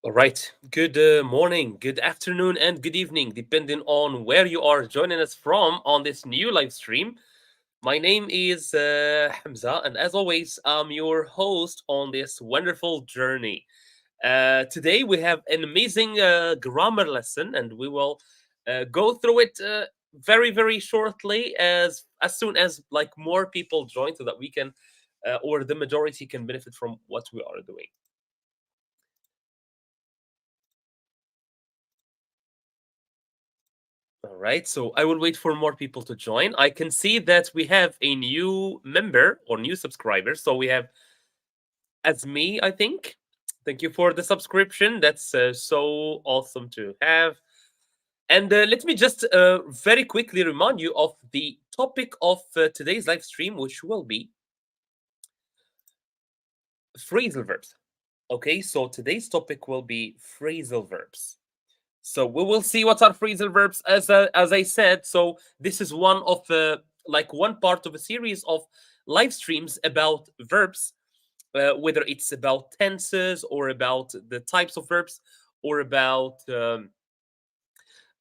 All right. Good morning, good afternoon, and good evening, depending on where you are joining us from on this new live stream. My name is Hamza, and as always, I'm your host on this wonderful journey. Today, we have an amazing grammar lesson, and we will go through it very, very shortly, as soon as like more people join, so that we can, or the majority can benefit from what we are doing. All right, so I will wait for more people to join. I can see that we have a new member or new subscriber. So we have as me, I think. Thank you for the subscription. That's so awesome to have. And let me just very quickly remind you of the topic of today's live stream, which will be phrasal verbs. Okay, so today's topic will be phrasal verbs. So we will see what are phrasal verbs as I said. So this is one of like one part of a series of live streams about verbs, whether it's about tenses or about the types of verbs or about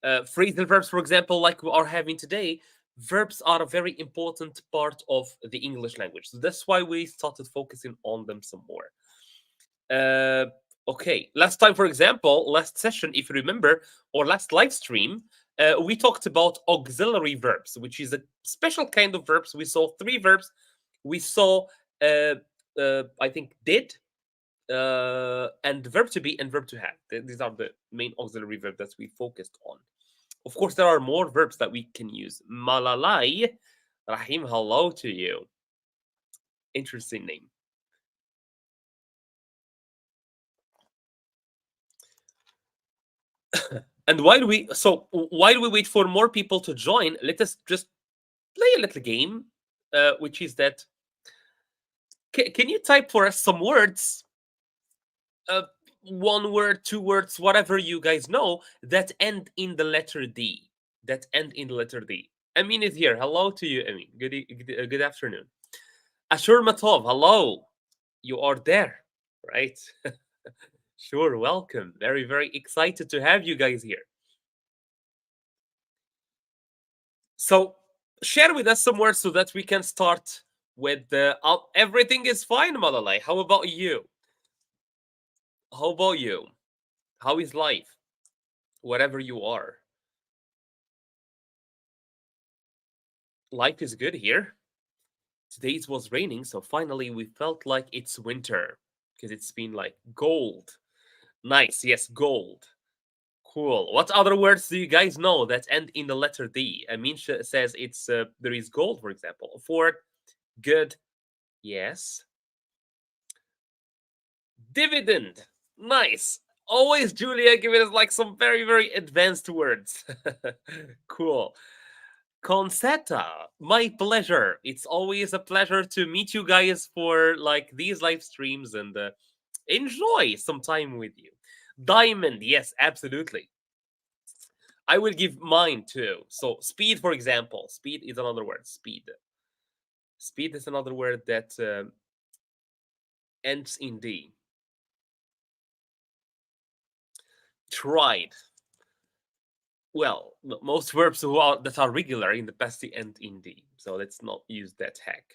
phrasal verbs, for example, like we are having today. Verbs are a very important part of the English language. So that's why we started focusing on them some more. Uh, okay, last time, for example, last session, if you remember, or last live stream, we talked about auxiliary verbs, which is a special kind of verbs. We saw three verbs. We saw, I think, did, and verb to be and verb to have. These are the main auxiliary verbs that we focused on. Of course, there are more verbs that we can use. Malalai, Rahim, hello to you. Interesting name. And while we wait for more people to join, let us just play a little game, which is that can you type for us some words, uh, one word, two words, whatever you guys know that end in the letter D. That end in the letter D. Amin is here. Hello to you, Amin. Good afternoon. Ashur Matov, hello. You are there, right? Sure, welcome. Very, very excited to have you guys here. So share with us some words so that we can start with the everything is fine, Malalai. How about you? How about you? How is life? Whatever you are. Life is good here. Today it was raining, so finally we felt like it's winter because it's been like gold. Nice, yes, gold. Cool. What other words do you guys know that end in the letter D? Amin says it's there is gold, for example. Ford, good, yes. Dividend. Nice. Always Julia giving us like some very, very advanced words. Cool. Concetta, my pleasure. It's always a pleasure to meet you guys for like these live streams and enjoy some time with you. Diamond, yes, absolutely. I will give mine too. So speed, for example. Speed is another word. Speed. Speed is another word that ends in D. Tried. Well, most verbs that are regular in the past end in D. So let's not use that hack.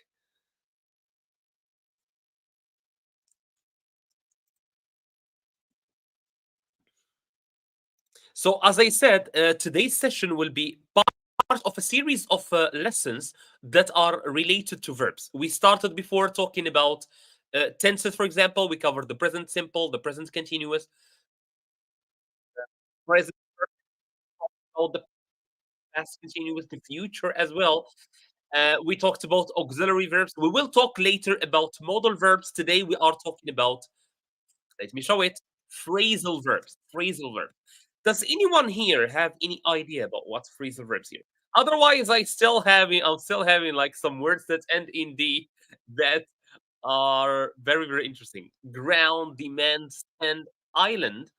So as I said, today's session will be part of a series of lessons that are related to verbs. We started before talking about tenses, for example. We covered the present simple, the present continuous, present, the past continuous, the future as well. We talked about auxiliary verbs. We will talk later about modal verbs. Today we are talking about, let me show it, phrasal verbs. Phrasal verbs. Does anyone here have any idea about what phrasal verbs here? Otherwise, I'm still having like some words that end in D that are very, very interesting. Ground, demand, stand, island.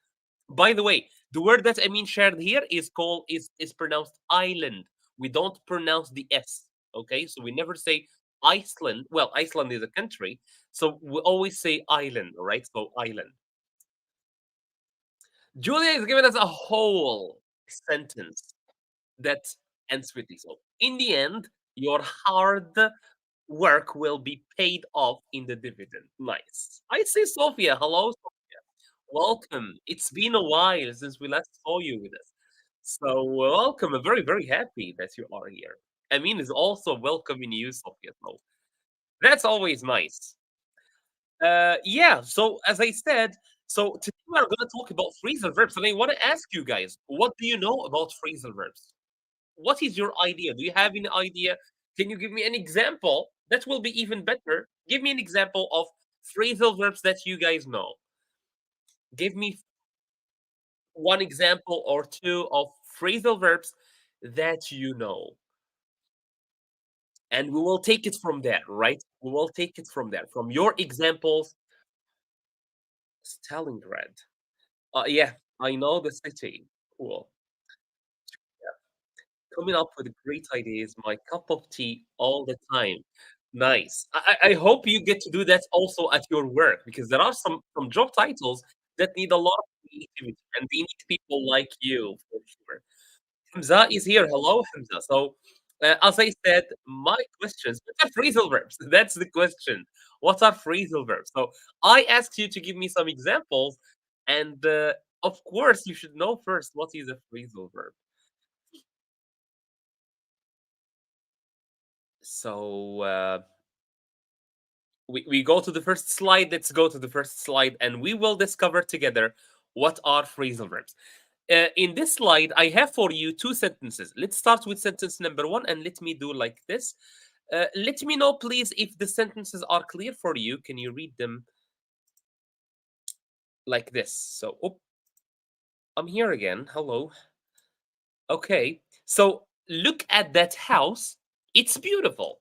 By the way, the word that Amin shared here is pronounced island. We don't pronounce the S. Okay, so we never say Iceland. Well, Iceland is a country, so we always say island. All right, so island. Julia is giving us a whole sentence that ends with this. So, in the end, your hard work will be paid off in the dividend. Nice. I see Sophia. Hello, welcome. It's been a while since we last saw you with us. So, welcome. I'm very, very happy that you are here. Amin is also welcoming you, Sophia. So, that's always nice. Yeah, so as I said, so today we are going to talk about phrasal verbs. And I want to ask you guys, what do you know about phrasal verbs? What is your idea? Do you have any idea? Can you give me an example? That will be even better. Give me an example of phrasal verbs that you guys know. Give me one example or two of phrasal verbs that you know. And we will take it from there, right? We will take it from there. From your examples, Stalingrad. Yeah, I know the city. Cool. Coming up with great ideas, my cup of tea all the time. Nice. I hope you get to do that also at your work because there are some job titles that need a lot of creativity and they need people like you for sure. Hamza is here. Hello, Hamza. So, as I said, my questions, what are phrasal verbs? That's the question. What are phrasal verbs? So, I asked you to give me some examples, and of course, you should know first what is a phrasal verb. So, we go to the first slide. Let's go to the first slide, and we will discover together what are phrasal verbs. In this slide, I have for you two sentences. Let's start with sentence number one, and let me do like this. Let me know, please, if the sentences are clear for you. Can you read them like this? So, oh, I'm here again. Hello. Okay. So, look at that house. It's beautiful.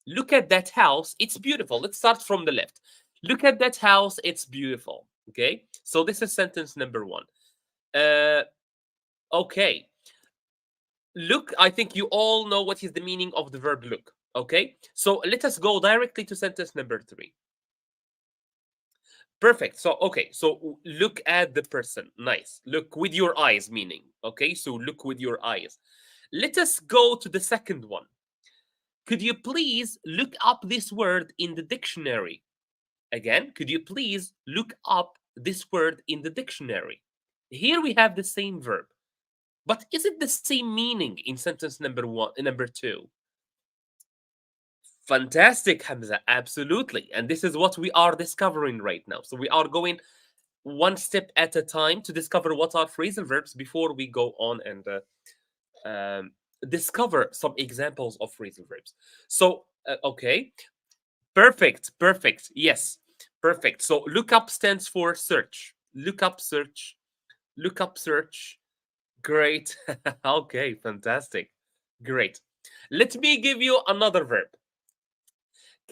Look at that house. It's beautiful. Let's start from the left. Look at that house. It's beautiful. Okay. So, this is sentence number one. Uh, okay. Look, I think you all know what is the meaning of the verb look. Okay, so let us go directly to sentence number three. Perfect. So, okay, so look at the person. Nice. Look with your eyes, meaning. Okay, so look with your eyes. Let us go to the second one. Could you please look up this word in the dictionary? Again, could you please look up this word in the dictionary? Here we have the same verb. But is it the same meaning in sentence number one, number two? Fantastic, Hamza. Absolutely. And this is what we are discovering right now. So we are going one step at a time to discover what are phrasal verbs before we go on and discover some examples of phrasal verbs. So, okay. Perfect. Perfect. Yes. Perfect. So look up stands for search. Look up, search. Look up, search. Great. Okay. Fantastic. Great. Let me give you another verb.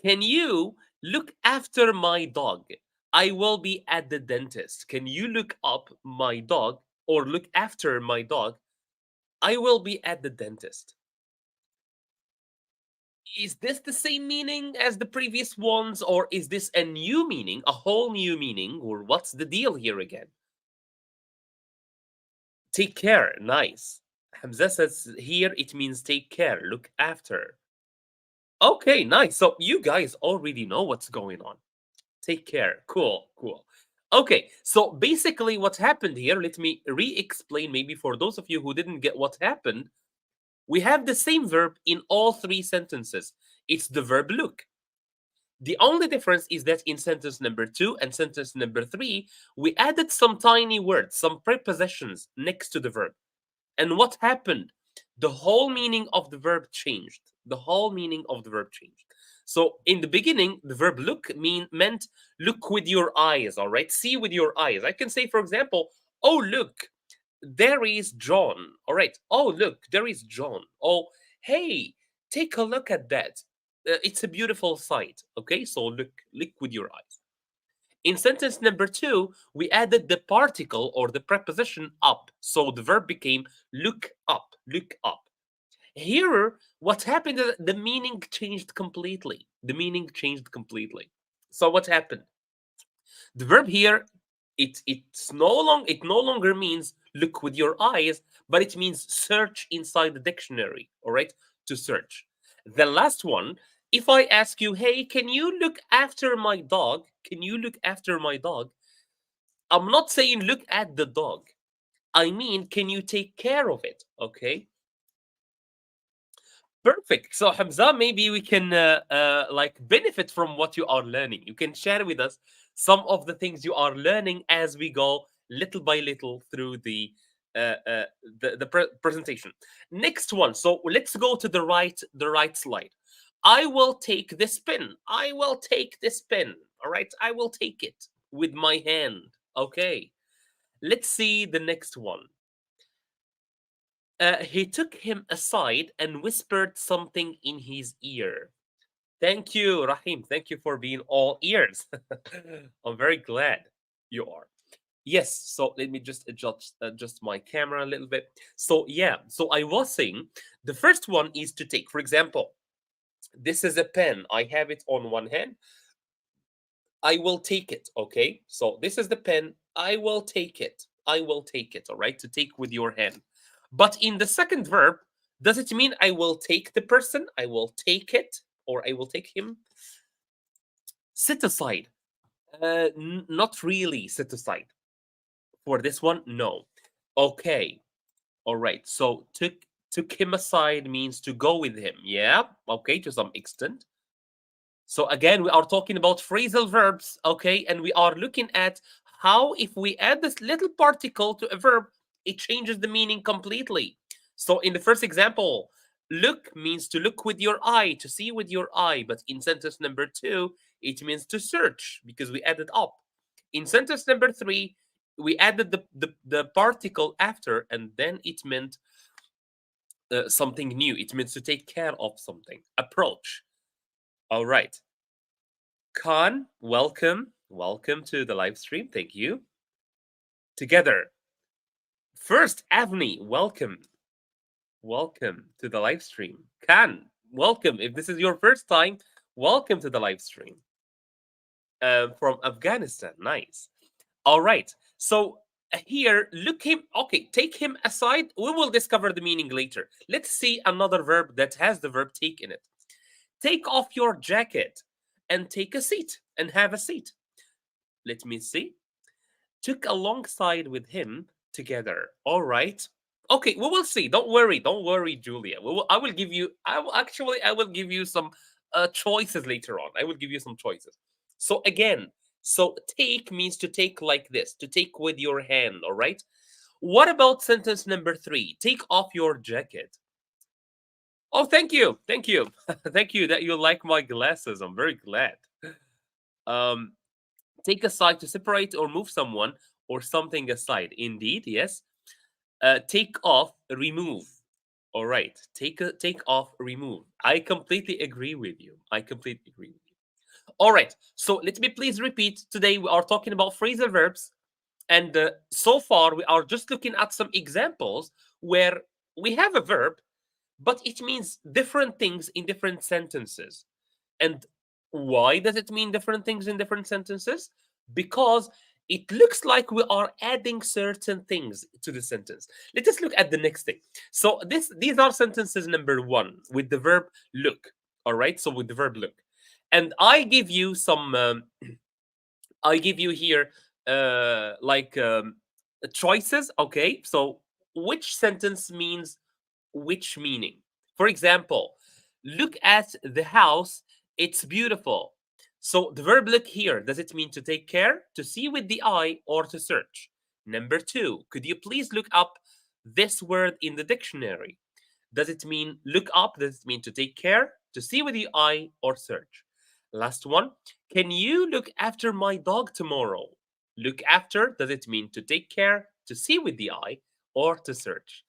Can you look after my dog? I will be at the dentist. Can you look up my dog or look after my dog? I will be at the dentist. Is this the same meaning as the previous ones, or is this a new meaning, a whole new meaning, or what's the deal here again? Take care. Nice. Hamza says here it means take care, look after. Okay, nice. So you guys already know what's going on. Take care. Cool, cool. Okay, so basically what happened here, let me re-explain maybe for those of you who didn't get what happened. We have the same verb in all three sentences. It's the verb look. The only difference is that in sentence number two and sentence number three, we added some tiny words, some prepositions next to the verb. And what happened? The whole meaning of the verb changed. The whole meaning of the verb changed. So in the beginning, the verb look meant look with your eyes, all right? See with your eyes. I can say, for example, oh, look, there is John. All right. Oh, look, there is John. Oh, hey, take a look at that. It's a beautiful sight. Okay, so look with your eyes. In sentence number two, we added the particle or the preposition up. So the verb became look up, look up. Here, what happened is the meaning changed completely. The meaning changed completely. So what happened? The verb here it no longer means look with your eyes, but it means search inside the dictionary. All right, to search. The last one, if I ask you, hey, can you look after my dog? Can you look after my dog? I'm not saying look at the dog. I mean, can you take care of it? Okay. Perfect. So Hamza, maybe we can like benefit from what you are learning. You can share with us some of the things you are learning as we go little by little through uh, uh, presentation. Next one. So let's go to the right slide. I will take this pen. I will take this pen. All right. I will take it with my hand. Okay. Let's see the next one. He took him aside and whispered something in his ear. Thank you, Rahim. Thank you for being all ears. I'm very glad you are. Yes, so let me just adjust my camera a little bit. So, yeah, so I was saying the first one is to take. For example, this is a pen. I have it on one hand. I will take it, okay? So, this is the pen. I will take it. I will take it, all right? To take with your hand. But in the second verb, does it mean I will take the person? I will take it or I will take him? Sit aside. Not really sit aside. For this one, no. Okay. All right. So took him aside means to go with him. Yeah. Okay, to some extent. So again, we are talking about phrasal verbs, okay? And we are looking at how if we add this little particle to a verb, it changes the meaning completely. So in the first example, look means to look with your eye, to see with your eye. But in sentence number 2, it means to search because we added up. In sentence number 3, we added the particle after, and then it meant something new. It means to take care of something. Approach. All right. Khan, welcome. Welcome to the live stream. Thank you. Together. First, Avni, welcome. Welcome to the live stream. Khan, welcome. If this is your first time, welcome to the live stream. From Afghanistan. Nice. All right. So here, look him. Okay, take him aside. We will discover the meaning later. Let's see another verb that has the verb take in it. Take off your jacket and take a seat and have a seat. Let me see. Took alongside with him together. All right. Okay, we will see. Don't worry. Don't worry, Julia. I will give you. I will give you some choices later on. I will give you some choices. So again, so take means to take like this, to take with your hand. All right. What about sentence number 3? Take off your jacket. Oh, thank you, thank you, thank you that you like my glasses. I'm very glad. Um, take aside to separate or move someone or something aside. Indeed, yes. Take off, remove. All right. Take off, remove. I completely agree with you. I completely agree with you. All right. So let me please repeat. Today we are talking about phrasal verbs, and so far we are just looking at some examples where we have a verb, but it means different things in different sentences. And why does it mean different things in different sentences? Because it looks like we are adding certain things to the sentence. Let us look at the next thing. So these are sentences number 1 with the verb look. All right. So with the verb look, and I give you some. I give you here like choices. Okay. So which sentence means which meaning? For example, look at the house, it's beautiful. So the verb look here, does it mean to take care, to see with the eye, or to search? Number 2, could you please look up this word in the dictionary? Does it mean look up? Does it mean to take care, to see with the eye, or search? Last one, can you look after my dog tomorrow? Look after, does it mean to take care, to see with the eye, or to search?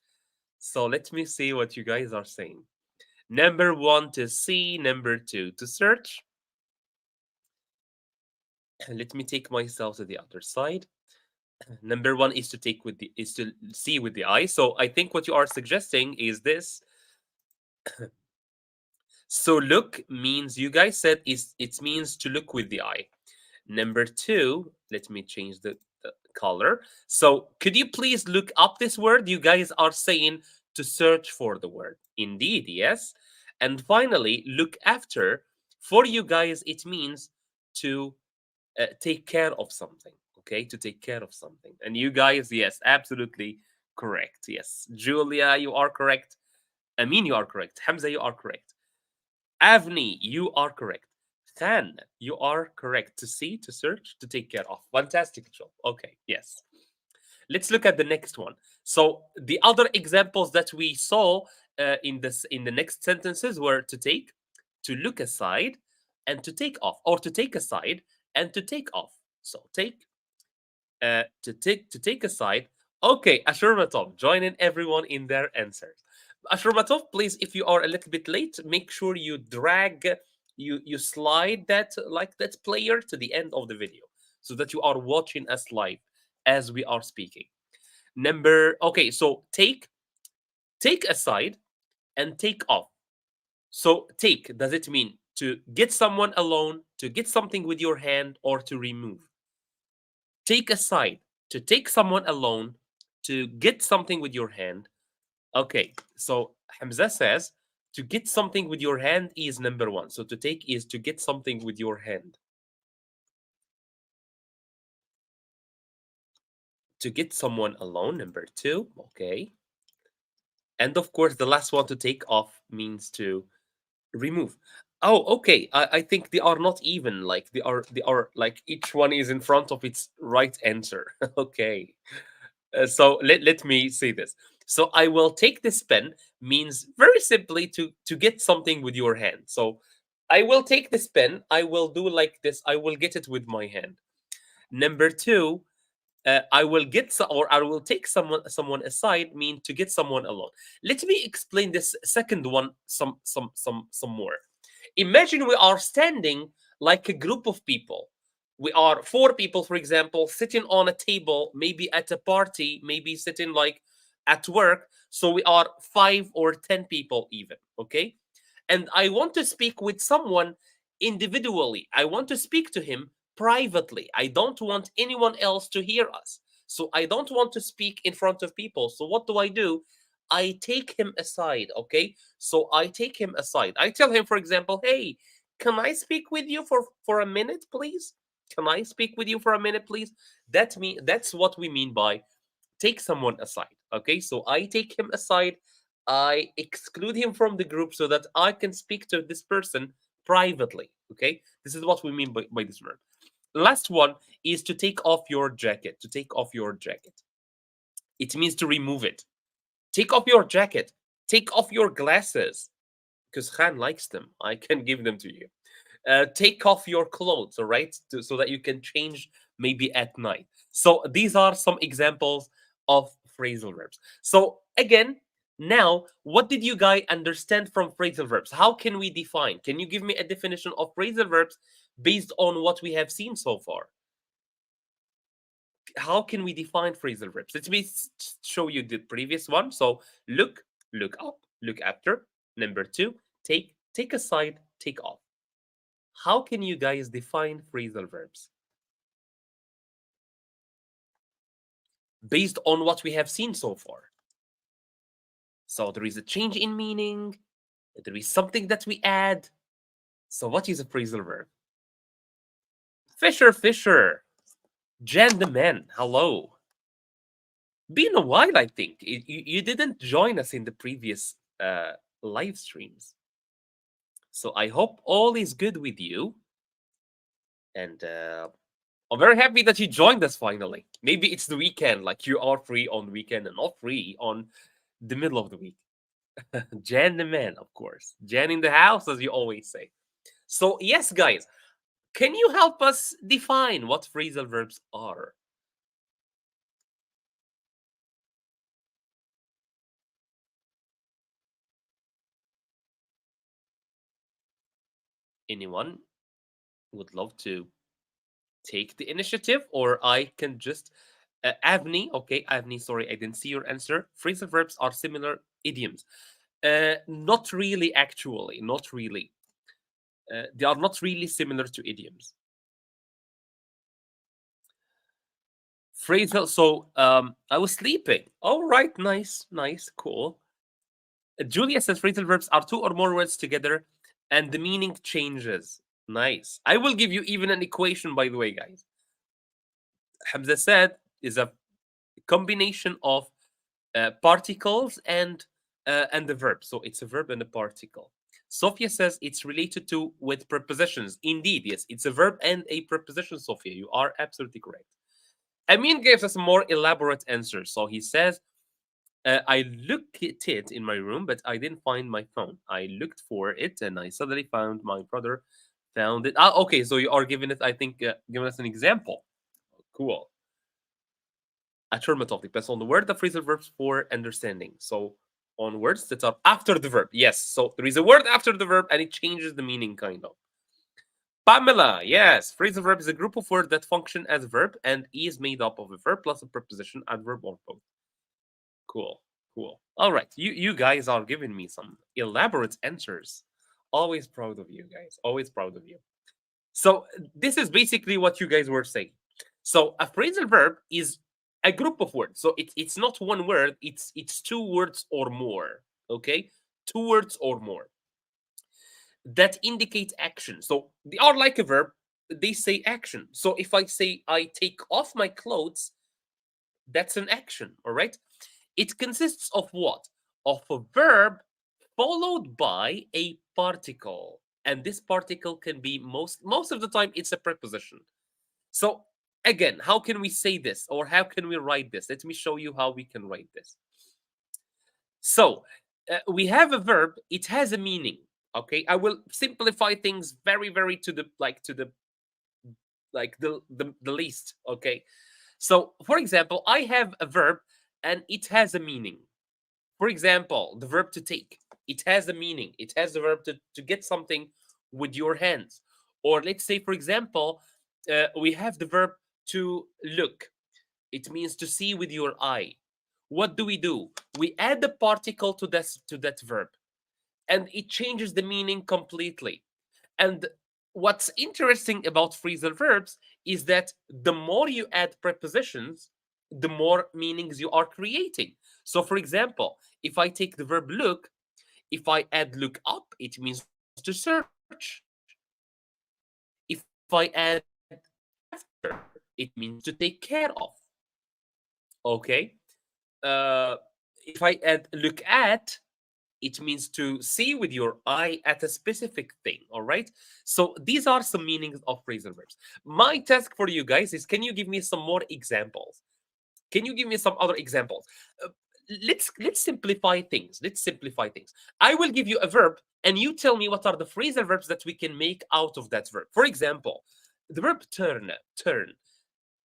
So let me see what you guys are saying. Number 1 to see, number 2 to search. Let me take myself to the other side. Number 1 is to see with the eye. So I think what you are suggesting is this. So look means, you guys said it means to look with the eye. Number 2, let me change color. So could you please look up this word? You guys are saying to search for the word. Indeed, yes. And finally, look after. For you guys, it means to take care of something. Okay, to take care of something. And you guys, yes, absolutely correct. Yes, Julia, you are correct. Amin, you are correct. Hamza, you are correct. Avni, you are correct. Khan, you are correct. To see, to search, to take care of. Fantastic job. Okay, yes. Let's look at the next one. So the other examples that we saw in the next sentences were to take, to look aside, and to take off, or to take aside and to take off. So take, to take aside. Okay, Ashurmatov, joining everyone in their answers. Ashurmatov, please, if you are a little bit late, make sure you drag, you slide that like that player to the end of the video so that you are watching us live as we are speaking. Number, okay, so take aside and take off. So take, does it mean to get someone alone, to get something with your hand, or to remove? Take aside, to take someone alone, to get something with your hand. Okay, so Hamza says to get something with your hand is number one. So to take is to get something with your hand. To get someone alone, number two. Okay. And of course, the last one, to take off, means to remove. Oh, okay. I think they are not even, like they are like each one is in front of its right answer. Okay. So let me say this. So I will take this pen means very simply to get something with your hand. So I will take this pen, I will do like this, I will get it with my hand. Number two, I will get or I will take someone aside mean to get someone alone. Let me explain this second one some more. Imagine we are standing like a group of people. We are four people, for example, sitting on a table, maybe at a party, maybe sitting like at work. So we are 5 or 10 people, even. Okay. And I want to speak with someone individually. I want to speak to him privately. I don't want anyone else to hear us. So I don't want to speak in front of people. So what do? I take him aside, okay? So I take him aside. I tell him, for example, hey, can I speak with you for a minute, please? Can I speak with you for a minute, please? That's what we mean by take someone aside. Okay, so I take him aside, I exclude him from the group so that I can speak to this person privately. Okay, this is what we mean by this verb. Last one is to take off your jacket. To take off your jacket, it means to remove it. Take off your jacket, take off your glasses, because Khan likes them. I can give them to you. Take off your clothes, all right, so that you can change maybe at night. So these are some examples of phrasal verbs. So again, now, what did you guys understand from phrasal verbs? How can we define? Can you give me a definition of phrasal verbs based on what we have seen so far? How can we define phrasal verbs? Let me show you the previous one. So look up, look after. Number two, take aside, take off. How can you guys define phrasal verbs? Based on what we have seen so far. So there is a change in meaning, there is something that we add. So what is a phrasal verb? Fisher, Jan the man, hello. Been a while, I think. You didn't join us in the previous live streams. So I hope all is good with you. And I'm very happy that you joined us finally. Maybe it's the weekend, like you are free on the weekend and not free on the middle of the week. Jan the man, of course. Jan in the house, as you always say. So, yes, guys, can you help us define what phrasal verbs are? Anyone would love to take the initiative, or I can just. Avni, okay, Avni, sorry, I didn't see your answer. Phrasal verbs are similar idioms. Not really, actually, not really. They are not really similar to idioms. Phrasal. So I was sleeping. All right, nice, nice, cool. Julia says phrasal verbs are two or more words together and the meaning changes. Nice. I will give you even an equation, by the way, guys. Hamza said is a combination of particles and the verb. So it's a verb and a particle. Sophia says it's related to with prepositions. Indeed, yes, it's a verb and a preposition, Sophia. You are absolutely correct. Amin gives us a more elaborate answer. So he says, I looked at it in my room, but I didn't find my phone. I looked for it and I suddenly found my brother found it. Ah, okay, so you are giving it, I think, giving us an example. Cool. Affirmative depends on the word, the phrasal verbs for understanding. So on words that are after the verb. Yes. So there is a word after the verb and it changes the meaning, kind of. Pamela, yes. Phrasal verb is a group of words that function as a verb and is made up of a verb plus a preposition, adverb, or both. Cool. Cool. All right. You guys are giving me some elaborate answers. Always proud of you guys. Always proud of you. So this is basically what you guys were saying. So a phrasal verb is a group of words. So it's not one word, it's two words or more. Okay? Two words or more that indicate action. So they are like a verb, they say action. So if I say I take off my clothes, that's an action, all right? It consists of what? Of a verb followed by a particle. And this particle can be most of the time it's a preposition. So again, how can we say this or how can we write this? Let me show you how we can write this. So we have a verb, it has a meaning. Okay, I will simplify things very to the the least. Okay, so for example, I have a verb and it has a meaning. For example, the verb to take, it has a meaning. It has the verb to get something with your hands. Or let's say, for example, we have the verb to look. It means to see with your eye. What do? We add the particle to that verb, and it changes the meaning completely. And what's interesting about phrasal verbs is that the more you add prepositions, the more meanings you are creating. So, for example, if I take the verb look, if I add look up, it means to search. If I add after, it means to take care of. Okay? If I add look at, it means to see with your eye at a specific thing. All right. So these are some meanings of phrasal verbs. My task for you guys is, can you give me some more examples? Can you give me some other examples? Uh, let's simplify things. Let's simplify things. I will give you a verb and you tell me what are the phrasal verbs that we can make out of that verb. For example, the verb turn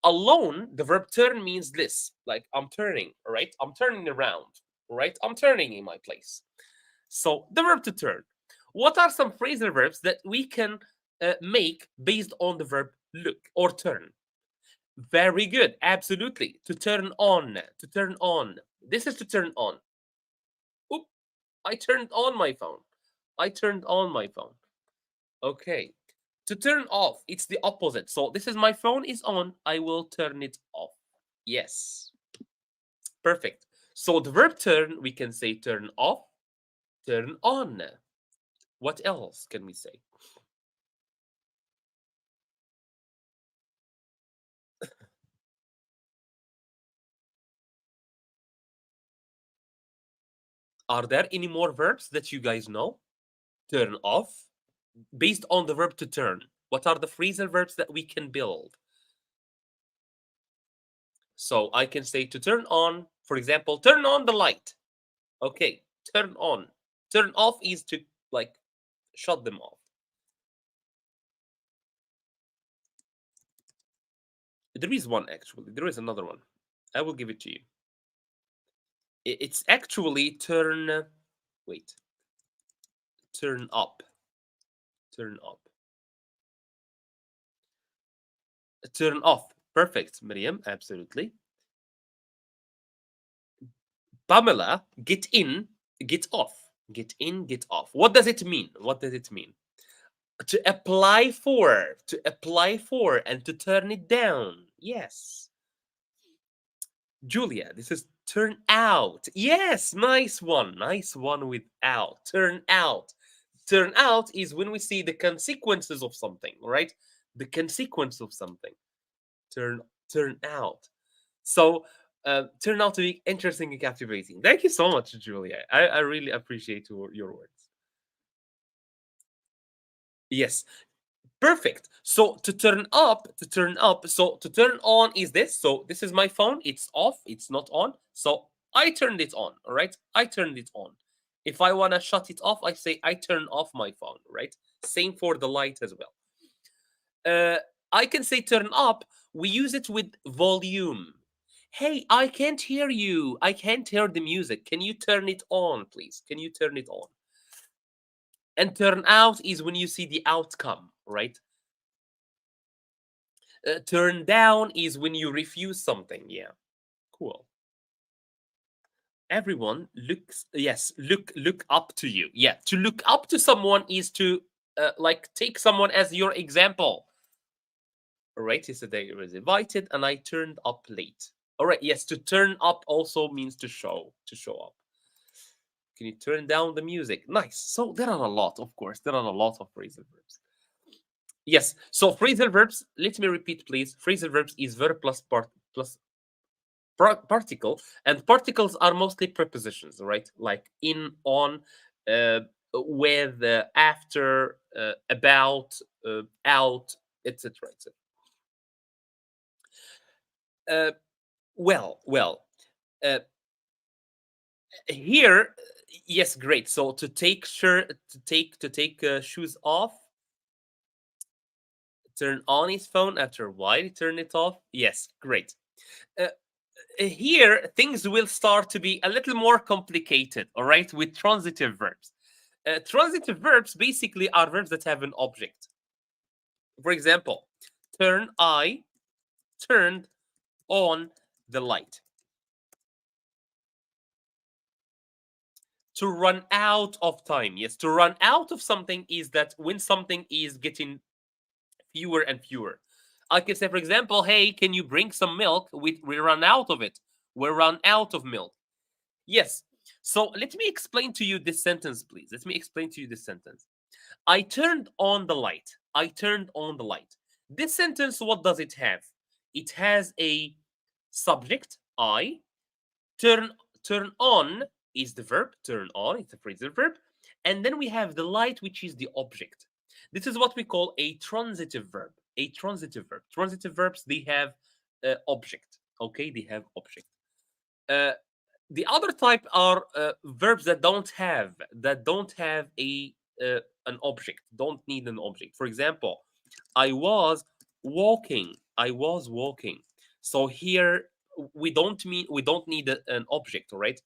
alone, the verb turn means this, like I'm turning, all right? I'm turning around, all right? I'm turning in my place. So the verb to turn. What are some phrasal verbs that we can make based on the verb look or turn? Very good, absolutely. To turn on, to turn on. This is to turn on. Oop, I turned on my phone. I turned on my phone. Okay. To turn off, it's the opposite. So this is my phone is on, I will turn it off. Yes. Perfect. So the verb turn, we can say turn off, turn on. What else can we say? Are there any more verbs that you guys know? Turn off, based on the verb to turn. What are the phrasal verbs that we can build? So I can say to turn on, for example, turn on the light. Okay, turn on. Turn off is to like shut them off. There is one actually. There is another one. I will give it to you. It's actually turn. Wait. Turn up. Turn up. Turn off. Perfect, Miriam. Absolutely. Pamela, get in, get off. Get in, get off. What does it mean? What does it mean? To apply for, and to turn it down. Yes. Julia, this is turn out. Yes, nice one. Nice one with out. Turn out. Turn out is when we see the consequences of something, right? The consequence of something. Turn turn out. So turn out to be interesting and captivating. Thank you so much, Julia. I really appreciate your words. Yes, perfect. So to turn up, so to turn on is this. So this is my phone. It's off. It's not on. So I turned it on. All right. I turned it on. If I want to shut it off, I say I turn off my phone. Right. Same for the light as well. Uh, I can say turn up. We use it with volume. Hey, I can't hear you. I can't hear the music. Can you turn it on, please? Can you turn it on? And turn out is when you see the outcome, right? Turn down is when you refuse something. Yeah, cool. Everyone looks, yes, look up to you. Yeah, to look up to someone is to like take someone as your example. All right, yesterday I was invited and I turned up late. All right, yes, to turn up also means to show up. Can you turn down the music? Nice. So there are a lot, of course. There are a lot of phrasal verbs. Yes. So phrasal verbs. Let me repeat, please. Phrasal verbs is verb plus part plus particle, and particles are mostly prepositions, right? Like in, on, with, after, about, out, etc. etc. Uh, well. Uh, Here, yes, great. So to take shirt, to take shoes off, turn on his phone after a while, turn it off. Yes, great. Uh, Here, things will start to be a little more complicated, all right, with transitive verbs. Transitive verbs basically are verbs that have an object. For example, I turned on the light. To run out of time. Yes, to run out of something is that when something is getting fewer and fewer. I can say, for example, hey, can you bring some milk? We run out of it. We run out of milk. Yes. So let me explain to you this sentence, please. Let me explain to you this sentence. I turned on the light. I turned on the light. This sentence, what does it have? It has a subject, I. Turn turn on is the verb. Turn on, it's a phrasal verb. And then we have the light, which is the object. This is what we call a transitive verb. A transitive verb. Transitive verbs, they have object. Okay, they have object. Uh, the other type are verbs that don't have a an object, don't need an object. For example, I was walking. I was walking. So here we don't need an object, all right?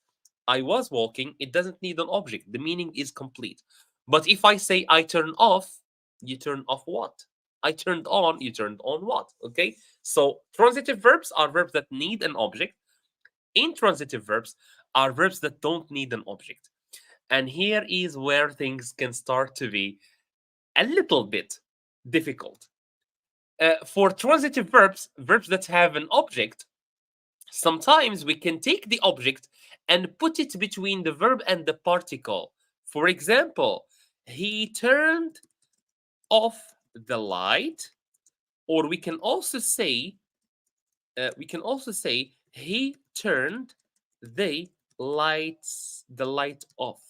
I was walking. It doesn't need an object. The meaning is complete. But if I say I turn off, you turn off what? I turned on. You turned on what? Okay. So transitive verbs are verbs that need an object. Intransitive verbs are verbs that don't need an object. And here is where things can start to be a little bit difficult. For transitive verbs, verbs that have an object, sometimes we can take the object and put it between the verb and the particle. For example, he turned off the light, or we can also say he turned the light off.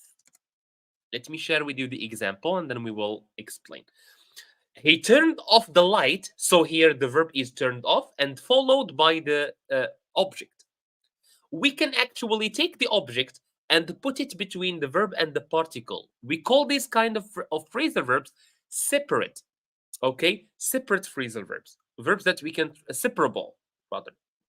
Let me share with you the example and then we will explain. He turned off the light. So here the verb is turned off and followed by the object. We can actually take the object and put it between the verb and the particle. We call this kind of phrasal verbs separate. Okay, separate phrasal verbs. Verbs that we can separable.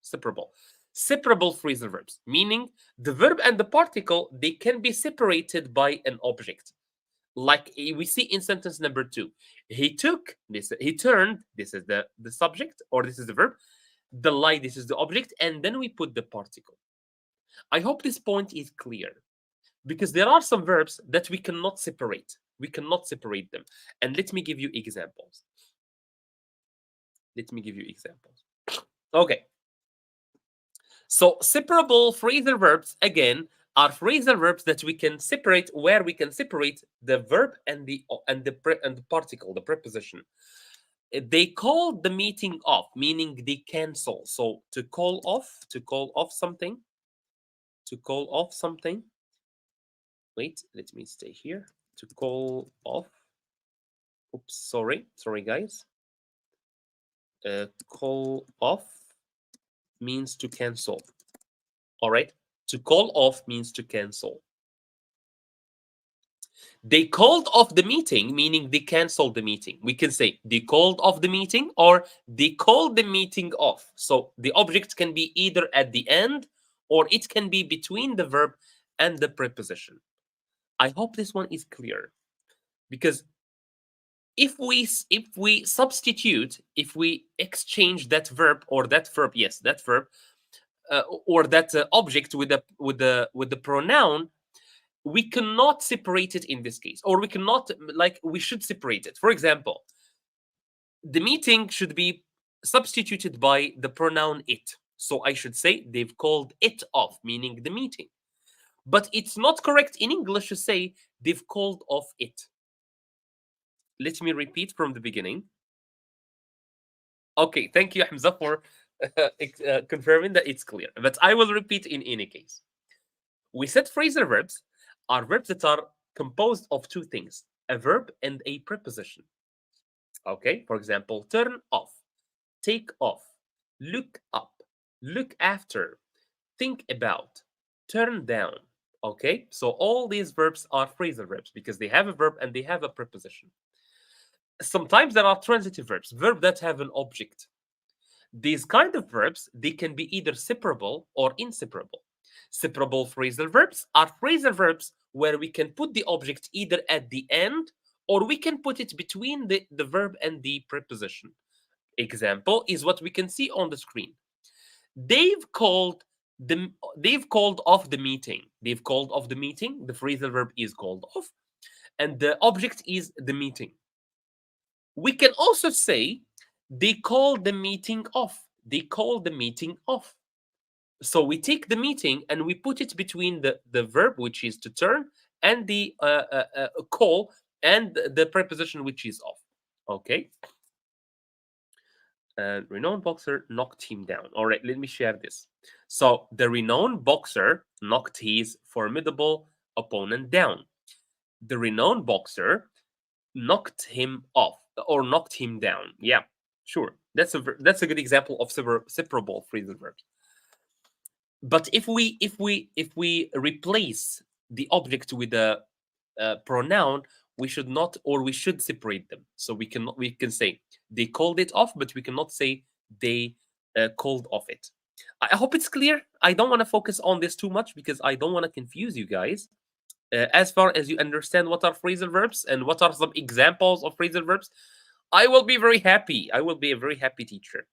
Separable phrasal verbs, meaning the verb and the particle, they can be separated by an object. Like we see in sentence number 2. He turned, this is the subject, or this is the verb. The light, this is the object, and then we put the particle. I hope this point is clear, because there are some verbs that we cannot separate. We cannot separate them. And let me give you examples. Okay. So separable phrasal verbs, again, are phrasal verbs that we can separate, where we can separate the verb and the particle, the preposition. They call the meeting off, meaning they cancel. So to call off something, to call off something. Wait, let me stay here. To call off. Oops, sorry, guys. Call off means to cancel. All right. To call off means to cancel. They called off the meeting, meaning they canceled the meeting. We can say they called off the meeting or they called the meeting off. So the object can be either at the end or it can be between the verb and the preposition. I hope this one is clear, because if we substitute, if we exchange that verb or that verb, yes, that verb, or that object with the pronoun, we cannot separate it in this case, or we cannot, like, we should separate it. For example, the meeting should be substituted by the pronoun it. So I should say they've called it off, meaning the meeting. But it's not correct in English to say they've called off it. Let me repeat from the beginning. Okay, thank you, Hamza, for confirming that it's clear. But I will repeat in any case. We said phrasal verbs are verbs that are composed of two things, a verb and a preposition. Okay, for example, turn off, take off, look up, look after, think about, turn down. Okay, so all these verbs are phrasal verbs because they have a verb and they have a preposition. Sometimes there are transitive verbs, verbs that have an object. These kind of verbs, they can be either separable or inseparable. Separable phrasal verbs are phrasal verbs where we can put the object either at the end or we can put it between the verb and the preposition. Example is what we can see on the screen. They've called they've called off the meeting. They've called off the meeting. The phrasal verb is called off, and the object is the meeting. We can also say they called the meeting off. They called the meeting off. So we take the meeting and we put it between the verb, which is to turn, and the call, and the preposition, which is off. Okay. And renowned boxer knocked him down. All right, let me share this. So the renowned boxer knocked his formidable opponent down. The renowned boxer knocked him off or knocked him down. Yeah, sure. That's a good example of separable phrasal verbs. But if we replace the object with a pronoun, we should not, or we should separate them. So we can say they called it off, but we cannot say they called off it. I hope it's clear. I don't want to focus on this too much because I don't want to confuse you guys. As far as you understand what are phrasal verbs and what are some examples of phrasal verbs, I will be very happy. I will be a very happy teacher.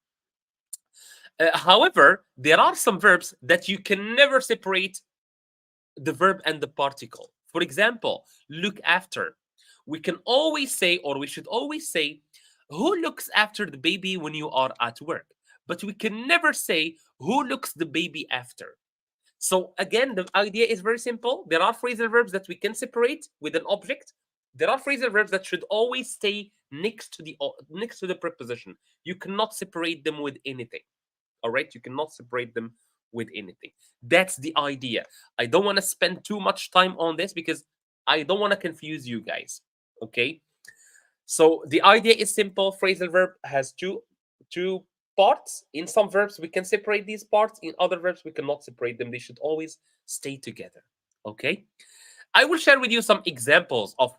However, there are some verbs that you can never separate the verb and the particle. For example, look after. We can always say, or we should always say, who looks after the baby when you are at work? But we can never say, who looks the baby after? So again, the idea is very simple. There are phrasal verbs that we can separate with an object. There are phrasal verbs that should always stay next to the preposition. You cannot separate them with anything. All right, you cannot separate them with anything. That's the idea. I don't want to spend too much time on this because I don't want to confuse you guys. Okay, so the idea is simple. Phrasal verb has two parts. In some verbs we can separate these parts, in other verbs we cannot separate them. They should always stay together. Okay, I will share with you some examples of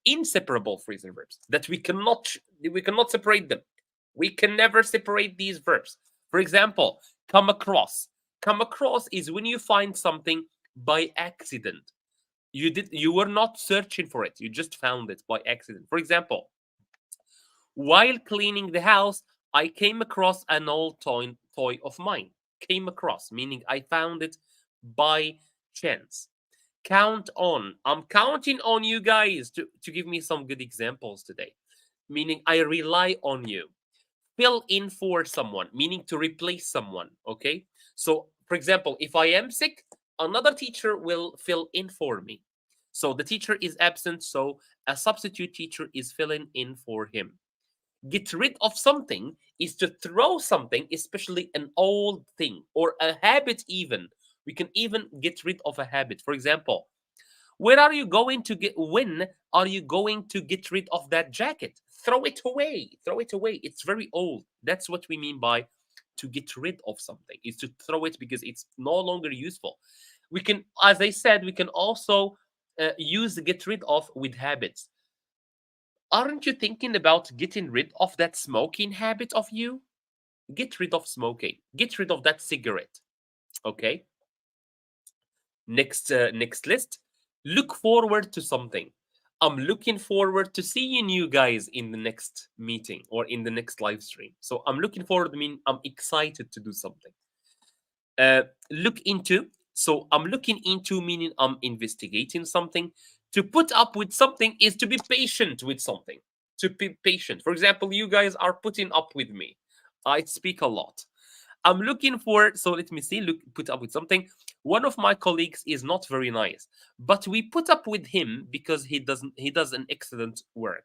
inseparable phrasal verbs that we cannot separate them. We can never separate these verbs. For example, come across. Come across is when you find something by accident. You were not searching for it. You just found it by accident. For example, while cleaning the house, I came across an old toy of mine. Came across, meaning I found it by chance. Count on. I'm counting on you guys to give me some good examples today. Meaning I rely on you. fill in for someone, meaning to replace someone. Okay. So, for example, if I am sick, another teacher will fill in for me. So the teacher is absent, so a substitute teacher is filling in for him. Get rid of something is to throw something, especially an old thing or a habit, even. We can even get rid of a habit. For example, when are you going to get rid of that jacket? Throw it away. Throw it away. It's very old. That's what we mean by to get rid of something. Is to throw it because it's no longer useful. We can, as I said, we can also use get rid of with habits. Aren't you thinking about getting rid of that smoking habit of you? Get rid of smoking. Get rid of that cigarette. Okay. Next list. Look forward to something. I'm looking forward to seeing you guys in the next meeting or in the next live stream. So I'm looking forward. I mean, I'm excited to do something. Look into. So I'm looking into, meaning I'm investigating something. To put up with something is to be patient with something. To be patient. For example, you guys are putting up with me. I speak a lot. I'm looking for, so let me see, look, put up with something. One of my colleagues is not very nice, but we put up with him because he does an excellent work.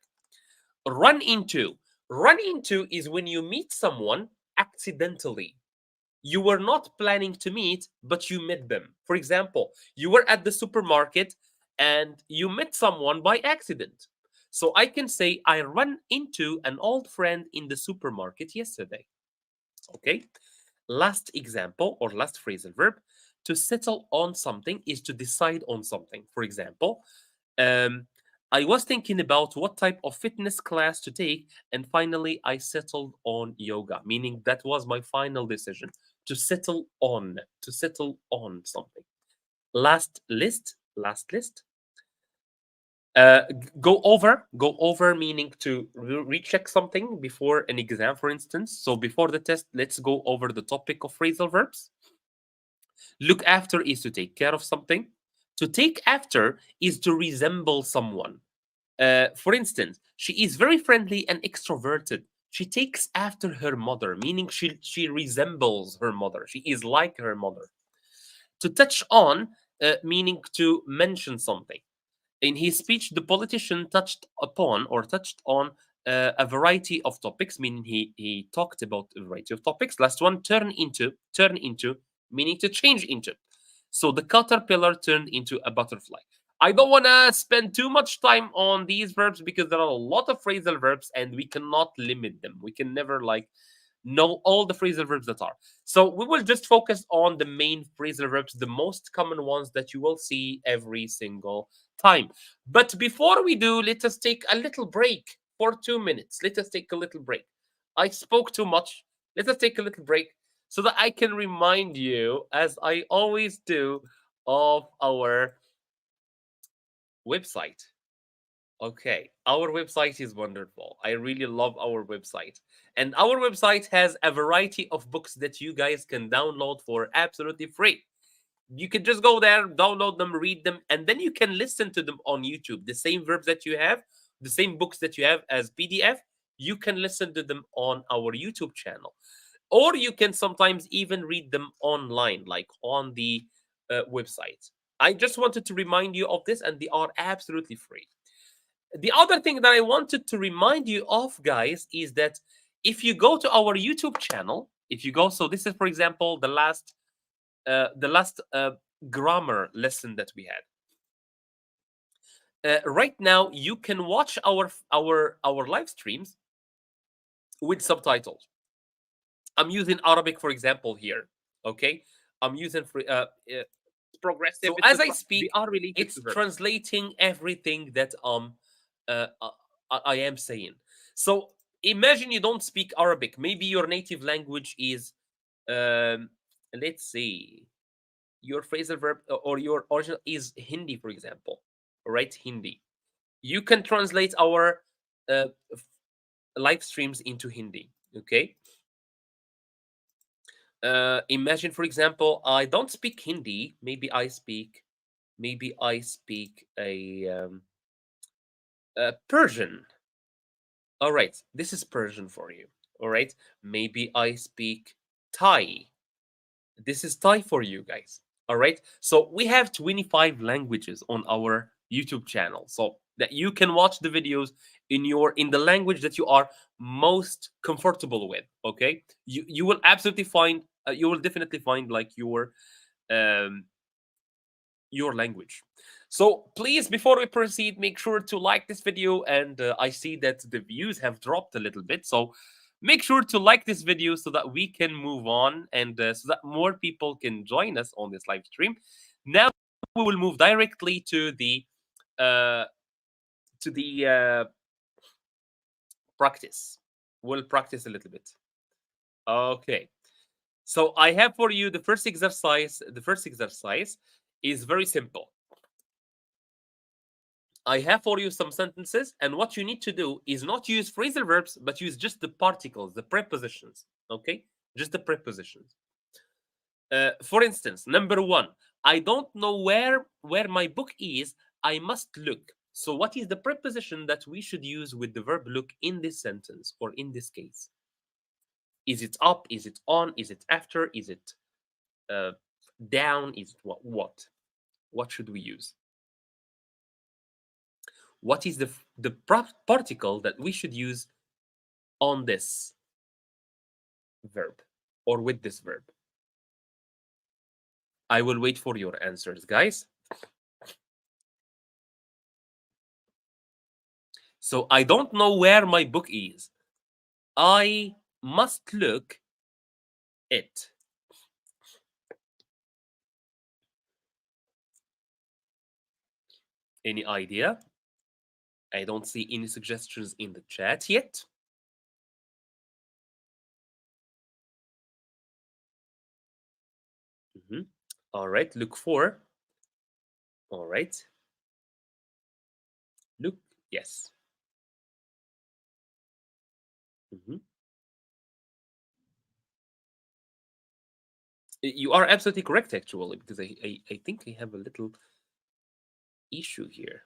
Run into. Run into is when you meet someone accidentally. You were not planning to meet, but you met them. For example, you were at the supermarket and you met someone by accident. So I can say, I ran into an old friend in the supermarket yesterday. Okay. Last example or last phrasal verb, to settle on something is to decide on something. For example, um, I was thinking about what type of fitness class to take, and finally I settled on yoga, meaning that was my final decision. To settle on something. Last list. Go over meaning to recheck something before an exam, for instance. So before the test, let's go over the topic of phrasal verbs. Look after is to take care of something. To take after is to resemble someone. For instance, she is very friendly and extroverted. She takes after her mother, meaning she resembles her mother. She is like her mother. To touch on, meaning to mention something. In his speech, the politician touched upon or touched on a variety of topics, meaning he talked about a variety of topics. Last one, turn into, meaning to change into. So the caterpillar turned into a butterfly. I don't want to spend too much time on these verbs because there are a lot of phrasal verbs and we cannot limit them. We can never like know all the phrasal verbs that are. So we will just focus on the main phrasal verbs, the most common ones that you will see every single time. But before we do, let us take a little break for 2 minutes. Let us take a little break. I spoke too much. Let us take a little break so that I can remind you, as I always do, of our website. Okay, our website is wonderful. I really love our website. And our website has a variety of books that you guys can download for absolutely free. You can just go there, download them, read them, and then you can listen to them on YouTube. The same verbs that you have, the same books that you have as PDF, you can listen to them on our YouTube channel. Or you can sometimes even read them online, like on the website. I just wanted to remind you of this, and they are absolutely free. The other thing that I wanted to remind you of, guys, is that if you go to our YouTube channel, if you go, so this is, for example, the last grammar lesson that we had. Right now, you can watch our live streams with subtitles. I'm using Arabic, for example, here. Okay, I'm using Progressive. so It's as a I they speak, are related it's to verbs. translating everything that uh, uh, I am saying. So imagine you don't speak Arabic. Maybe your native language is, um, let's see, your phrasal verb or your original is Hindi, for example, right? Hindi. You can translate our uh, live streams into Hindi. Okay. Imagine, for example, I don't speak Hindi. Maybe I speak a Persian. All right, this is Persian for you. All right. Maybe I speak Thai. This is Thai for you guys. All right. So we have 25 languages on our YouTube channel. So that you can watch the videos in the language that you are most comfortable with. Okay. You will absolutely find you will definitely find like um your language. So please, before we proceed, make sure to like this video. And I see that the views have dropped a little bit. So make sure to like this video so that we can move on and so that more people can join us on this live stream. Now we will move directly uh, to the practice. We'll practice a little bit. Okay. So I have for you the first exercise. The first exercise is very simple. I have for you some sentences, and what you need to do is not use phrasal verbs, but use just the particles, the prepositions. Okay, just the prepositions. For instance, number one, I don't know where my book is. I must look. So, what is the preposition that we should use with the verb look in this sentence or in this case? Is it up? Is it on? Is it after? Is it uh, down? Is it what? What should we use? What is the particle that we should use on this verb or with this verb? I will wait for your answers, guys. So I don't know where my book is. I must look it. Any idea? I don't see any suggestions in the chat yet. All right, look for. All right. Look, yes. You are absolutely correct, actually, because I think I have a little issue here.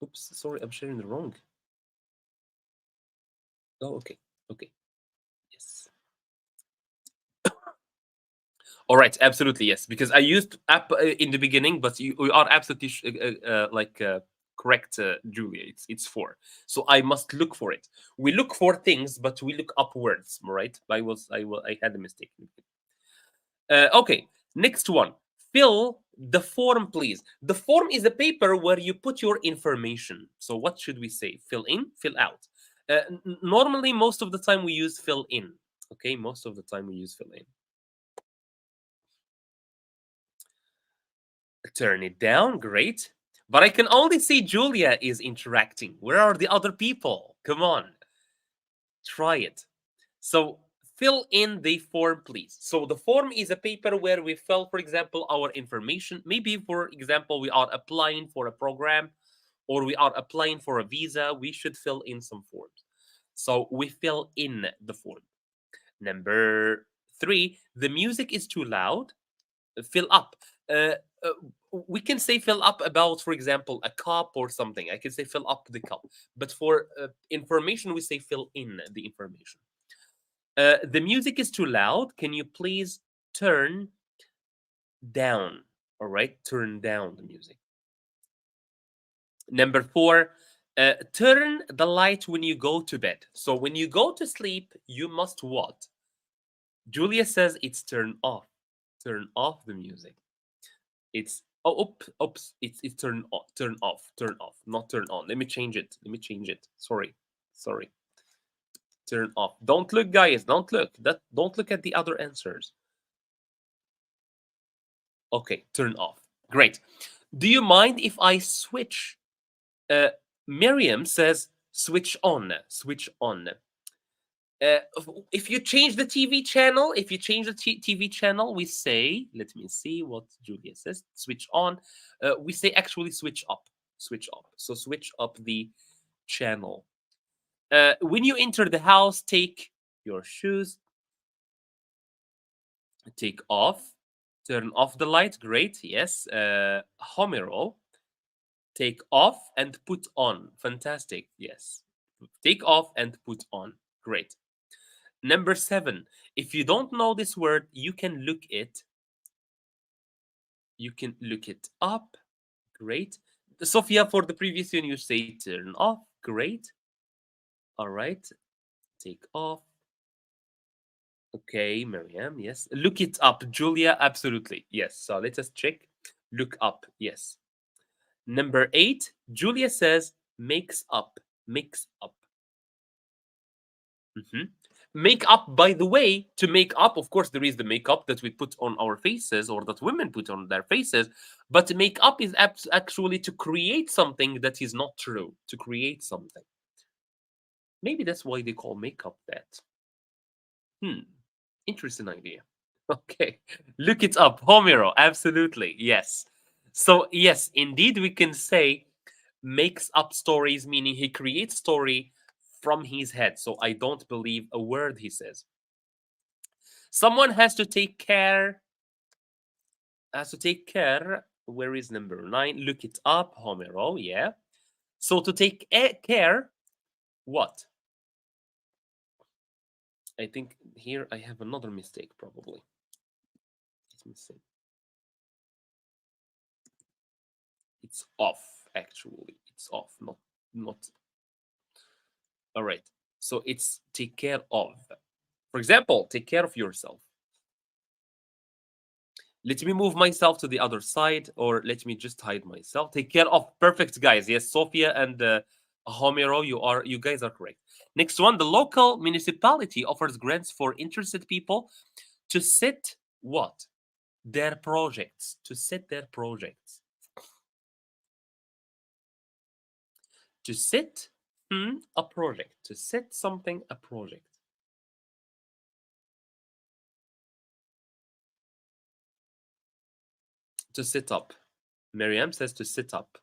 Oops, sorry, I'm sharing the wrong. Oh, okay, okay, yes. All right, absolutely yes, because I used app in the beginning, but you are absolutely correct, Julia. It's for. So I must look for it. We look for things, but we look upwards, right? I had a mistake. Okay, next one. Fill the form, please. The form is a paper where you put your information. So what should we say? Fill in, fill out. Normally, most of the time we use fill in. Okay, most of the time we use fill in. Turn it down, great. But I can only see Julia is interacting. Where are the other people? Come on, try it. So fill in the form, please. So the form is a paper where we fill, for example, our information. Maybe, for example, we are applying for a program or we are applying for a visa. We should fill in some forms. So we fill in the form. Number three, the music is too loud. Fill up. Uh, uh, we can say fill up about, for example, a cup or something. I can say fill up the cup. But for information, we say fill in the information. The music is too loud. Can you please turn down? All right, turn down the music. Number four, turn the light when you go to bed. So when you go to sleep, you must what? Julia says it's turn off. Turn off the music. It's oops. It's turn off. Turn off. Turn off. Not turn on. Let me change it. Let me change it. Sorry. Turn off. Don't look, guys. Don't look. Don't look at the other answers. Okay, turn off. Great. Do you mind if I switch? Uh, Miriam says switch on. Switch on. Uh, if you change the TV channel, if you change the TV channel, we say, let me see what Julia says, switch on. We say actually switch up. Switch up. So switch up the channel. When you enter the house, take your shoes, take off, turn off the light. Great, yes. Homero, take off and put on. Fantastic, yes. Take off and put on. Great. Number 7. If you don't know this word, you can look it. You can look it up. Great. Sophia, for the previous one, you say turn off. Great. All right. Take off. Okay, Mariam, yes. Look it up. Julia, absolutely. Yes. So let us check. Look up. Yes. Number 8, Julia says makes up. Makes up. Mhm. Make up, by the way, to make up, of course, there is the makeup that we put on our faces or that women put on their faces. But make up is actually to create something that is not true, to create something. Maybe that's why they call makeup that. Hmm. Interesting idea. Okay. Look it up. Homero. Absolutely. Yes. So, yes, indeed, we can say makes up stories, meaning he creates story from his head. So I don't believe a word he says. Someone has to take care. Has to take care. Where is number 9? Look it up. Homero. Yeah. So to take care, what? I think here I have another mistake, probably. Let me see. It's off, actually. It's off, not. All right. So it's take care of. For example, take care of yourself. Let me move myself to the other side, or let me just hide myself. Take care of. Perfect, guys. Yes, Sophia and Homero, you guys are correct. Next one, the local municipality offers grants for interested people to set what? Their projects. To set their projects. To set a project. To set something a project. To sit up. Miriam says to sit up.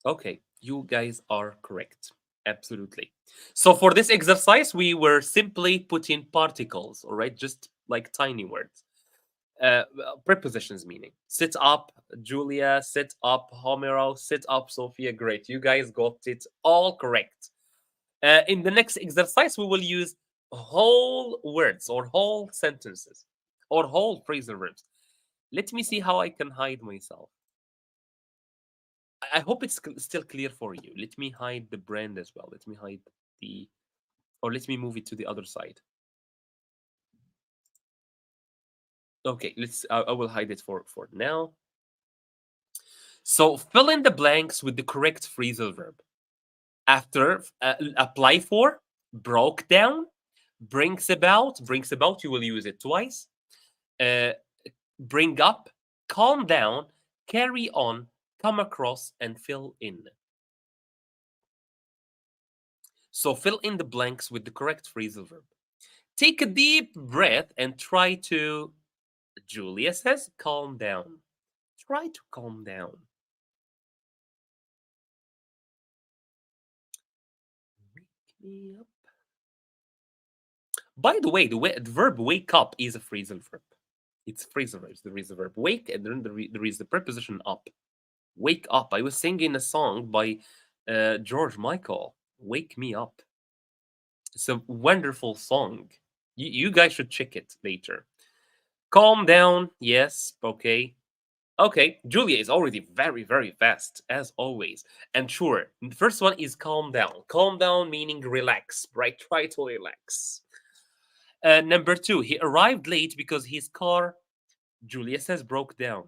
Okay, you guys are correct. Absolutely. So for this exercise, we were simply putting particles, all right? Just like tiny words. Prepositions meaning. Sit up, Julia, sit up, Homero, sit up, Sophia. Great. You guys got it all correct. In the next exercise, we will use whole words or whole sentences or whole phrasal verbs. Let me see how I can hide myself. I hope it's still clear for you. Let me hide the brand as well. Let me hide the, or let me move it to the other side. Okay, I will hide it for now. So fill in the blanks with the correct phrasal verb. After apply for, broke down, brings about. You will use it twice. Uh, bring up, calm down, carry on, come across, and fill in. So fill in the blanks with the correct phrasal verb. Take a deep breath and try to, Julia says, calm down. Try to calm down. Wake me up. By the way, the verb wake up is a phrasal verb. It's phrasal verbs. There is a verb wake, and then there is the preposition up. Wake up. I was singing a song by George Michael. Wake me up. It's a wonderful song. You guys should check it later. Calm down. Yes. Okay. Okay. Julia is already very, very fast, as always. And sure, the first one is calm down. Calm down meaning relax, right? Try to relax. Number 2, he arrived late because his car, Julia says, broke down.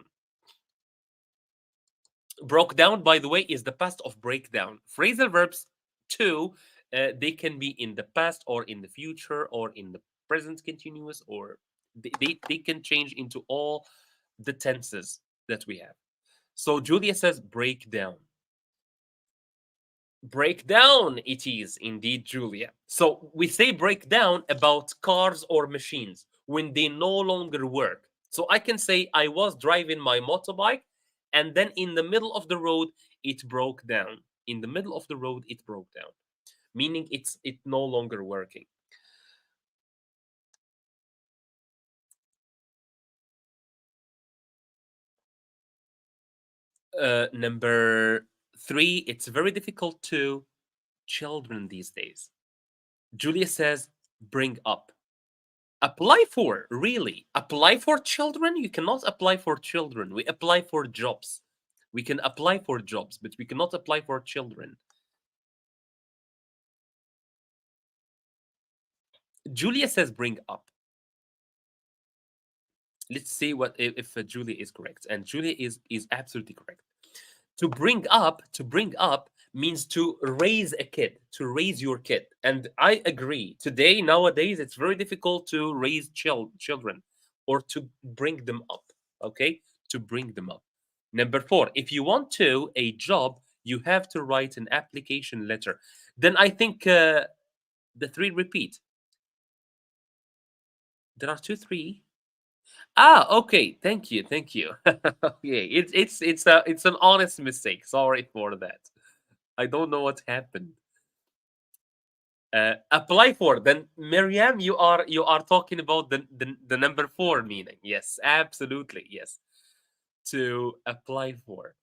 Broke down, by the way, is the past of breakdown. Phrasal verbs, too, they can be in the past or in the future or in the present continuous, or they can change into all the tenses that we have. So Julia says break down. Break down, it is indeed, Julia. So we say break down about cars or machines when they no longer work. So I can say I was driving my motorbike and then in the middle of the road it broke down. in the middle of the road it broke down, meaning it no longer working. Number three, it's very difficult to children these days. Julia says, bring up. Apply for, really? Apply for children? You cannot apply for children. We apply for jobs. We can apply for jobs, but we cannot apply for children. Julia says, bring up. Let's see what if Julia is correct. And Julia is absolutely correct. To bring up means to raise a kid, to raise your kid. And I agree, today, nowadays, it's very difficult to raise children or to bring them up. Okay, to bring them up. Number four, if you want to a job, you have to write an application letter. Then I think the three repeat. There are two three. Ah, okay. Thank you. Thank you. Okay, it's an honest mistake. Sorry for that. I don't know what happened. Apply for. Then Miriam, you are talking about the number four meaning. Yes, absolutely. Yes. To apply for.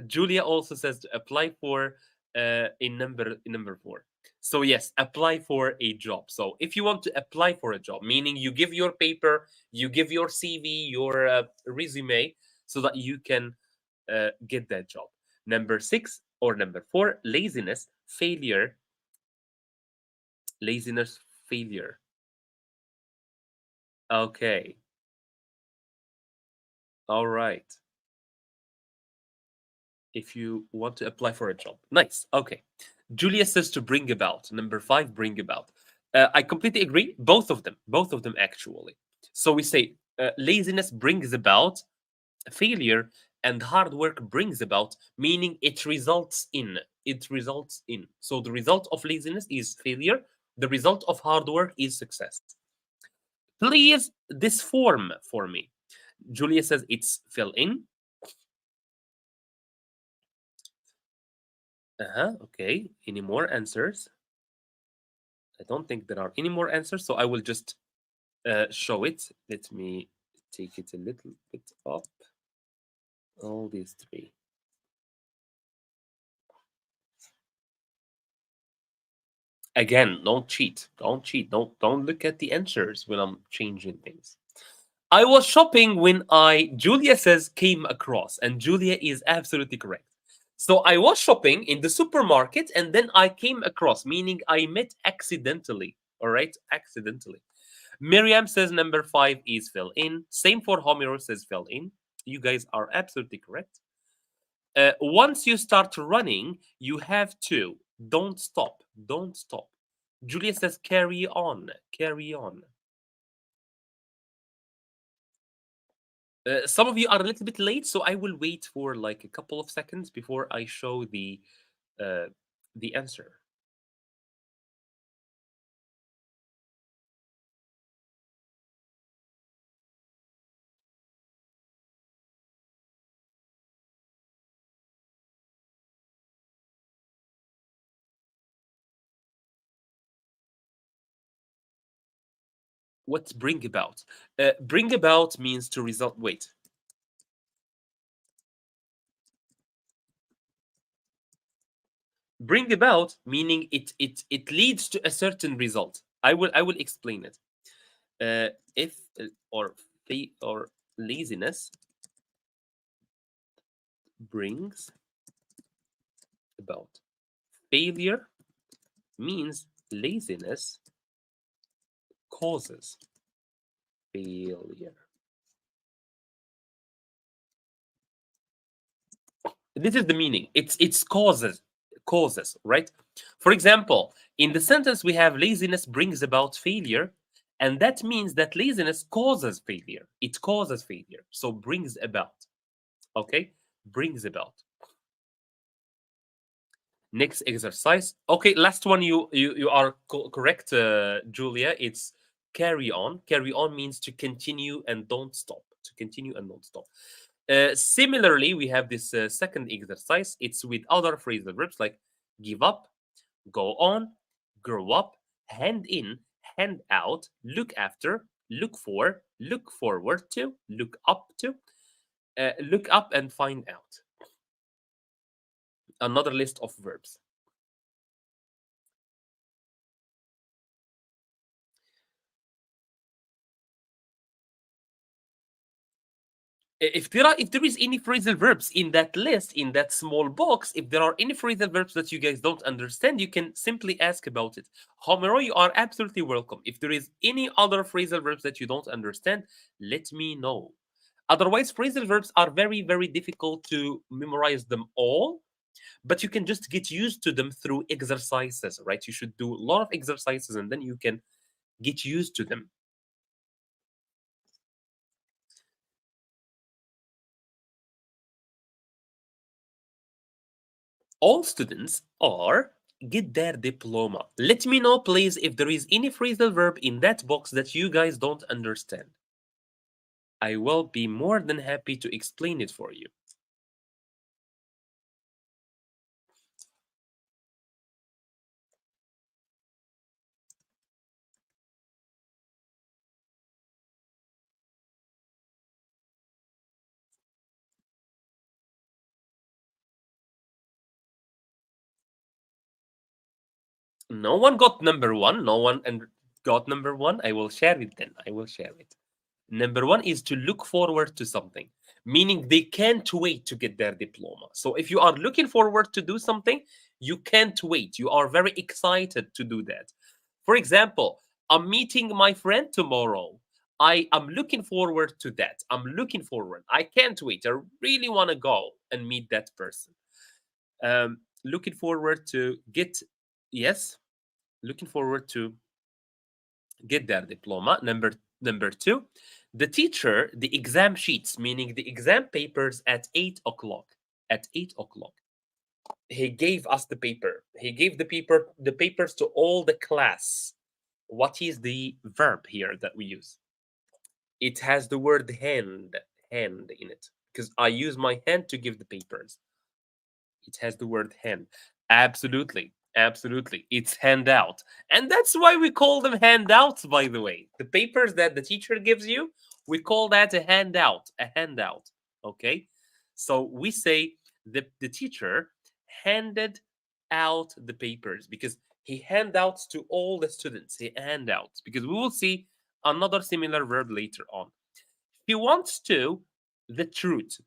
Julia also says to apply for in number four. So yes, apply for a job. So if you want to apply for a job, meaning you give your paper, you give your CV, your resume, so that you can get that job. Number six or number four, laziness, failure, laziness, failure. Okay, all right. If you want to apply for a job, nice. Okay, Julia says to bring about. Number five, bring about. I completely agree. Both of them actually. So we say laziness brings about failure, and hard work brings about, meaning it results in. It results in. So the result of laziness is failure. The result of hard work is success. Please, this form for me. Julia says it's fill in. Okay. Any more answers? I don't think there are any more answers, so I will just show it. Let me take it a little bit up. All these three. Again, don't cheat. Don't cheat. Don't look at the answers when I'm changing things. I was shopping when Julia says came across, and Julia is absolutely correct. So I was shopping in the supermarket and then I came across, meaning I met accidentally. All right, accidentally. Miriam says number five is fill in. Same for Homero says fill in. You guys are absolutely correct. Once you start running, you have to. Don't stop. Don't stop. Julia says carry on. Carry on. Some of you are a little bit late, so I will wait for like a couple of seconds before I show uh, the answer. What's bring about? Bring about means to result. Wait. Bring about meaning it leads to a certain result. I will explain it. If or or laziness brings about failure means laziness causes failure. This is the meaning. It's causes, right? For example, in the sentence we have laziness brings about failure, and that means that laziness causes failure. It causes failure. So brings about. Okay? Brings about. Next exercise. Okay, last one. You are correct, Julia. It's carry on. Carry on means to continue and don't stop. To continue and don't stop. Similarly, we have this second exercise. It's with other phrasal verbs like give up, go on, grow up, hand in, hand out, look after, look for, look forward to, look up and find out. Another list of verbs. If there is any phrasal verbs in that list, in that small box, if there are any phrasal verbs that you guys don't understand, you can simply ask about it. Homero, you are absolutely welcome. If there is any other phrasal verbs that you don't understand, let me know. Otherwise, phrasal verbs are very, very difficult to memorize them all, but you can just get used to them through exercises, right? You should do a lot of exercises and then you can get used to them. All students are get their diploma. Let me know, please, if there is any phrasal verb in that box that you guys don't understand. I will be more than happy to explain it for you. No one got number one. No one and got number one. I will share it then. I will share it. Number one is to look forward to something, meaning they can't wait to get their diploma. So if you are looking forward to do something, you can't wait. You are very excited to do that. For example, I'm meeting my friend tomorrow. I am looking forward to that. I'm looking forward. I can't wait. I really want to go and meet that person. Looking forward to get, yes, looking forward to get their diploma. Number two, the teacher, the exam sheets, meaning the exam papers at 8 o'clock. At 8 o'clock, he gave us the paper. He gave the papers to all the class. What is the verb here that we use? It has the word hand in it, because I use my hand to give the papers. It has the word hand. Absolutely. Absolutely. It's handout. And that's why we call them handouts, by the way. The papers that the teacher gives you, we call that a handout. A handout. Okay? So we say the teacher handed out the papers because he handouts to all the students. He handouts because we will see another similar verb later on. He wants to the truth.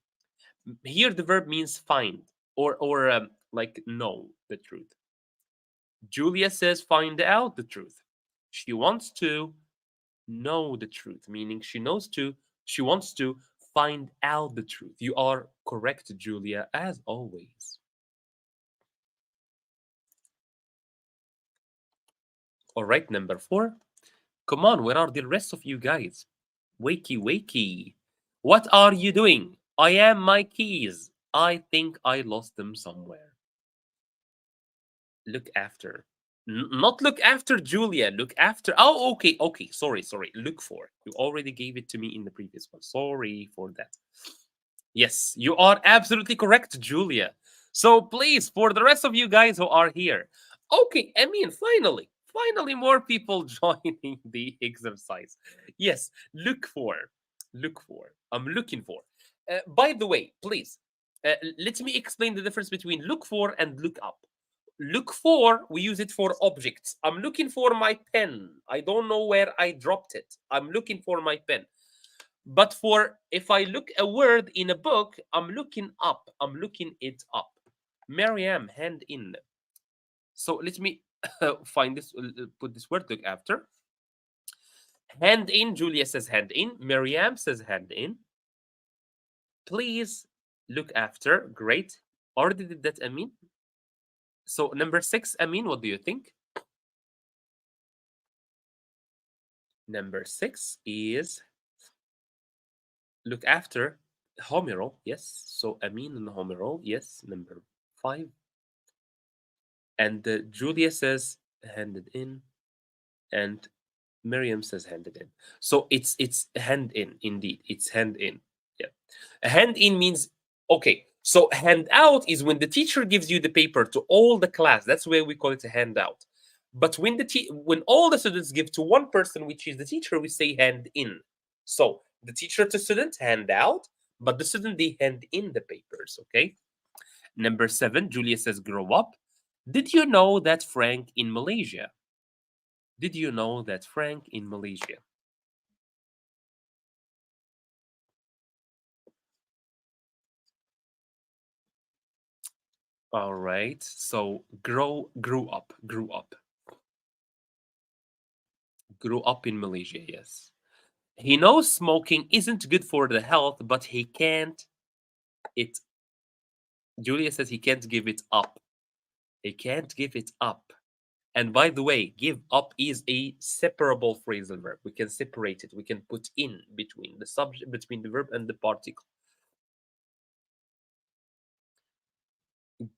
Here the verb means find or like know the truth. Julia says find out the truth. She wants to know the truth, meaning she wants to find out the truth. You are correct, Julia, as always. All right, number four. Come on, where are the rest of you guys? Wakey, wakey. What are you doing? I am my keys. I think I lost them somewhere. Look after. Not look after Julia. Look after. Oh, okay, okay. Sorry. Look for. You already gave it to me in the previous one. Sorry for that. Yes, you are absolutely correct, Julia. So please, for the rest of you guys who are here, okay, I mean, finally, more people joining the exercise. Yes, look for, look for. I'm looking for. By the way, please, let me explain the difference between look for and look up. Look for, we use it for objects. I'm looking for my pen. I don't know where I dropped it. I'm looking for my pen. But for if I look a word in a book, I'm looking up. I'm looking it up. Mariam, hand in. So let me find this, put this word look after. Hand in, Julia says hand in. Mariam says hand in. Please look after. Great. Already did that, Amin. So number six, Amin, what do you think? Number six is look after Homero. Yes. So Amin and Homero. Yes. Number five. And Julia says handed in, and Miriam says handed in. So it's hand in indeed. It's hand in. Yeah. A hand in means okay. So handout is when the teacher gives you the paper to all the class. That's where we call it a handout. But when when all the students give to one person, which is the teacher, we say hand in. So the teacher to student hand out, but the student they hand in the papers. Okay. Number 7, Julia says grow up. Did you know that Frank in Malaysia? Did you know that Frank in Malaysia? All right. So grew up, grew up in Malaysia. Yes. He knows smoking isn't good for the health, but he can't it. Julia says he can't give it up. He can't give it up. And by the way, give up is a separable phrasal verb. We can separate it. We can put in between the subject, between the verb and the particle.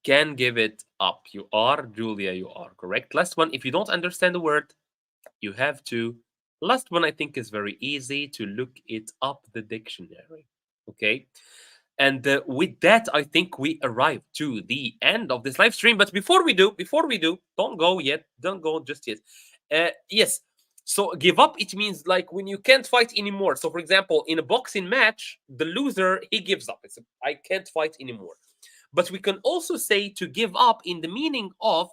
Can give it up. You are, Julia, you are correct. Last one, if you don't understand the word, you have to. Last one, I think, is very easy to look it up the dictionary. Okay. And with that, I think we arrived to the end of this live stream. But before we do, don't go yet. Don't go just yet. Yes. So give up, it means like when you can't fight anymore. So for example, in a boxing match, the loser, he gives up. I can't fight anymore. But we can also say to give up in the meaning of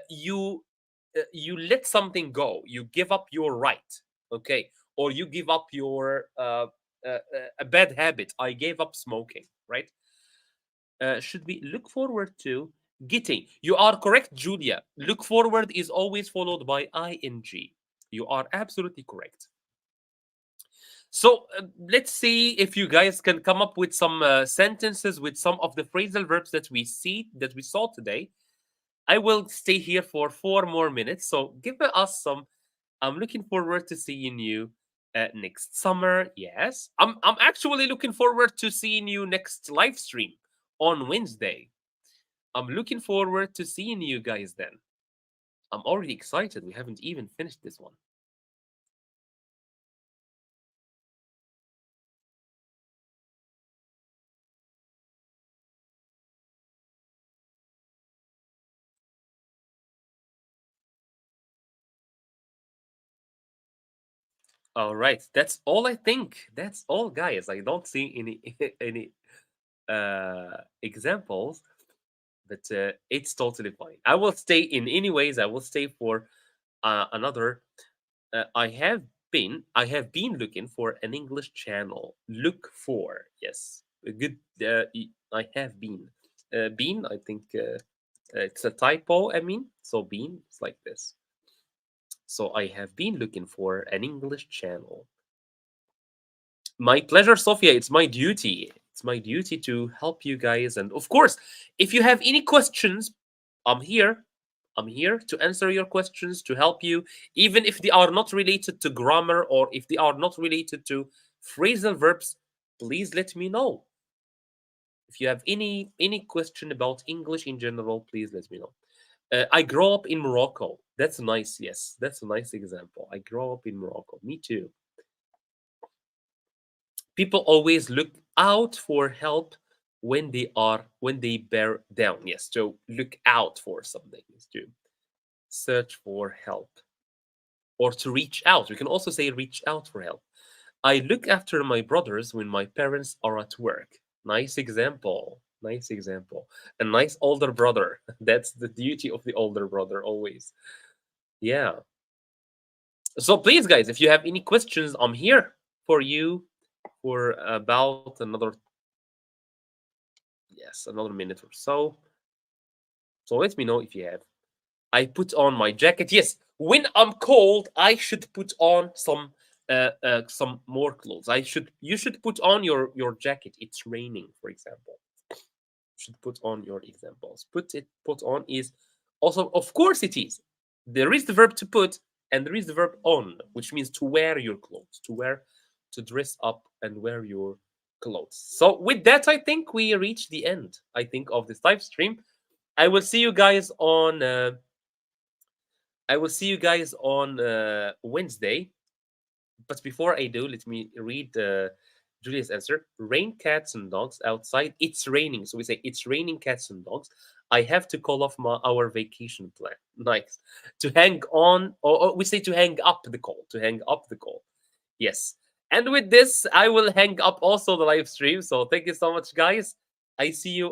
you let something go. You give up your right, okay, or you give up your a bad habit. I gave up smoking, right? Should we look forward to getting? You are correct, Julia. Look forward is always followed by ing. You are absolutely correct. So let's see if you guys can come up with some sentences with some of the phrasal verbs that we saw today. I will stay here for 4 more minutes. So give us some. I'm looking forward to seeing you next summer. Yes, I'm actually looking forward to seeing you next live stream on Wednesday. I'm looking forward to seeing you guys then. I'm already excited. We haven't even finished this one. All right, that's all I think. That's all, guys. I don't see any any examples, but it's totally fine. I will stay in anyways. I will stay for another. I have been looking for an English channel. Look for, yes, a good. I have been. I think it's a typo. I mean, so been. It's like this. So I have been looking for an English channel. My pleasure, Sophia. It's my duty. It's my duty to help you guys. And of course, if you have any questions, I'm here. I'm here to answer your questions, to help you, even if they are not related to grammar or if they are not related to phrasal verbs. Please let me know. If you have any question about English in general, please let me know. I grew up in Morocco. That's nice. Yes, that's a nice example. I grew up in Morocco. Me too. People always look out for help when they bear down. Yes, so look out for something is to search for help or to reach out. We can also say reach out for help. I look after my brothers when my parents are at work. Nice example. Nice example. A nice older brother. That's the duty of the older brother always. Yeah. So please, guys, if you have any questions, I'm here for you for about another, yes, another minute or so. So let me know if you have. I put on my jacket. Yes, when I'm cold, I should put on some more clothes. You should put on your jacket. It's raining, for example. You should put on your examples. Put on is also, of course, it is. There is the verb to put, and there is the verb on, which means to wear your clothes, to dress up and wear your clothes. So with that, I think we reached the end. I think of this live stream. I will see you guys on. I will see you guys on Wednesday. But before I do, let me read Julia's answer: rain cats and dogs outside. It's raining. So we say it's raining cats and dogs. I have to call off our vacation plan. Nice. To hang on, or we say to hang up the call. To hang up the call. Yes. And with this, I will hang up also the live stream. So thank you so much, guys. I see you